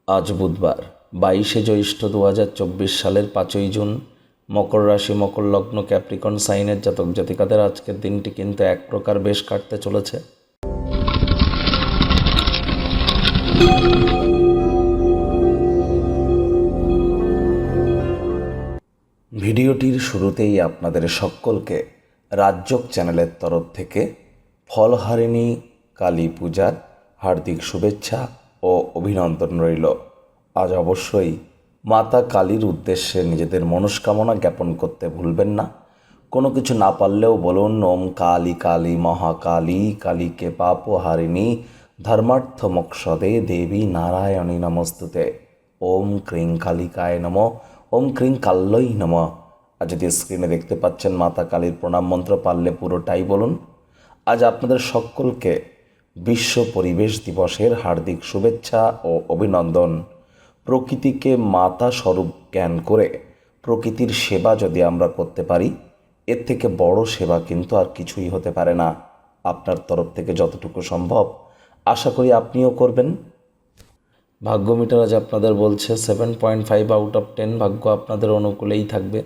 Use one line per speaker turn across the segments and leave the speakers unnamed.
আজ বুধবার 22শে জ্যৈষ্ঠ 2024 সালের 5ই জুন। মকর রাশি, মকর লগ্ন, ক্যাপ্রিকন সাইনের জাতক জাতিকাদের আজকের দিনটি কিন্তু এক প্রকার বেশ কাটতে চলেছে। ভিডিওটির শুরুতেই আপনাদের সকলকে রাজযোগ চ্যানেলের তরফ থেকে ফলহারিণী কালী পূজার হার্দিক শুভেচ্ছা ও অভিনন্দন রইল। আজ অবশ্যই মাতা কালীর উদ্দেশ্যে নিজেদের মনস্কামনা জ্ঞাপন করতে ভুলবেন না। কোনো কিছু না পারলেও বলুন ওম কালী কালী মহাকালী কালীকে পাপহারিণী ধর্মার্থ মোক্ষদে দেবী নারায়ণী নমস্তুতে। ওম ক্রিং কালিকায় নম, ওম ক্রিং কাল্যই নম। আর যদি স্ক্রিনে দেখতে পাচ্ছেন মাতা কালীর প্রণাম মন্ত্র, পারলে পুরোটাই বলুন। আজ আপনাদের সকলকে বিশ্ব পরিবেশ দিবসের হার্দিক শুভেচ্ছা ও অভিনন্দন। প্রকৃতিকে মাতা স্বরূপ জ্ঞান করে প্রকৃতির সেবা যদি আমরা করতে পারি, এর থেকে বড় সেবা কিন্তু আর কিছুই হতে পারে না। আপনার তরফ থেকে যতটুকু সম্ভব আশা করি আপনিও করবেন। ভাগ্য মিটার আজ আপনাদের বলছে 7.5 আউট অফ 10। ভাগ্য আপনাদের অনুকূলেই থাকবে।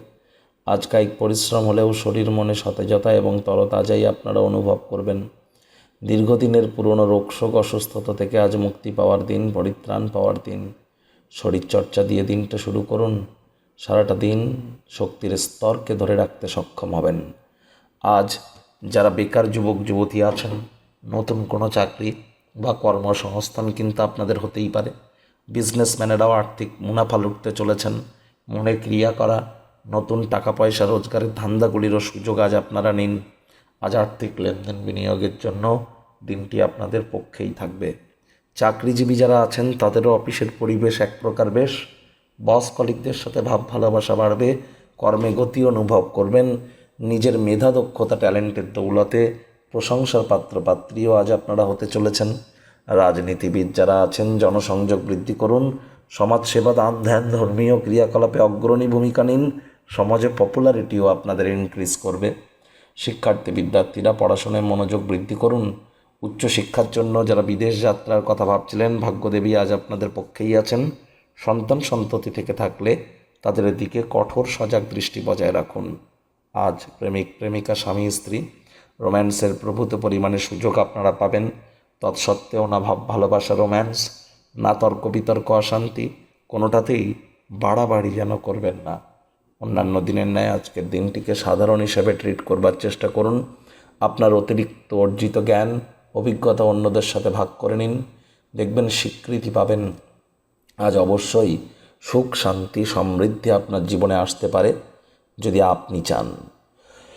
আজ কায়িক পরিশ্রম হলেও শরীর মনে সতেজতা এবং তরতাজাই আপনারা অনুভব করবেন। দীর্ঘদিনের পুরনো রোগশোক অসুস্থতা থেকে আজ মুক্তি পাওয়ার দিন, পরিত্রাণ পাওয়ার দিন। শরীরচর্চা দিয়ে দিনটা শুরু করুন। সারাটা দিন শক্তির স্তরকে ধরে রাখতে সক্ষম হবেন। আজ যারা বেকার যুবক যুবতী আছেন, নতুন কোনো চাকরি বা কর্মসংস্থান কিন্তু আপনাদের হতেই পারে। বিজনেসম্যানেরাও আর্থিক মুনাফা লুটতে চলেছেন। মনে ক্রিয়া করা নতুন টাকা পয়সা রোজগারের ধান্দাগুলিরও সুযোগ আজ আপনারা নিন। আজ আর্থিক লেনদেন বিনিয়োগের জন্য দিনটি আপনাদের পক্ষেই থাকবে। চাকরিজীবী যারা আছেন তাদেরও অফিসের পরিবেশ এক প্রকার বেশ। বস কলিগদের সাথে ভাব ভালোবাসা বাড়বে। কর্মে গতি অনুভব করবেন। নিজের মেধা দক্ষতা ট্যালেন্টের দৌলতে প্রশংসার পাত্রপাত্রীও আজ আপনারা হতে চলেছেন। রাজনীতিবিদ যারা আছেন জনসংযোগ বৃদ্ধি করুন। সমাজসেবা, দান ধ্যান, ধর্মীয় ক্রিয়াকলাপে অগ্রণী ভূমিকা নিন। সমাজে পপুলারিটিও আপনাদের ইনক্রিজ করবে। শিক্ষার্থী বিদ্যার্থীরা পড়াশোনায় মনোযোগ বৃদ্ধি করুন। উচ্চশিক্ষার জন্য যারা বিদেশ যাত্রার কথা ভাবছিলেন, ভাগ্যদেবী আজ আপনাদের পক্ষেই আছেন। সন্তান সন্ততি থেকে থাকলে তাদের দিকে কঠোর সজাগ দৃষ্টি বজায় রাখুন। আজ প্রেমিক প্রেমিকা, স্বামী স্ত্রী রোম্যান্সের প্রভূত পরিমাণে সুযোগ আপনারা পাবেন। তৎসত্ত্বেও না ভাব ভালোবাসা রোম্যান্স, না তর্ক বিতর্ক অশান্তি, কোনোটাতেই বাড়াবাড়ি যেন করবেন না। অন্যান্য দিনের ন্যায় আজকের দিনটিকে সাধারণ হিসেবে ট্রিট করবার চেষ্টা করুন। আপনার অতিরিক্ত অর্জিত জ্ঞান অভিজ্ঞতা অন্যদের সাথে ভাগ করে নিন। দেখবেন স্বীকৃতি পাবেন। আজ অবশ্যই সুখ শান্তি সমৃদ্ধি আপনার জীবনে আসতে পারে যদি আপনি চান।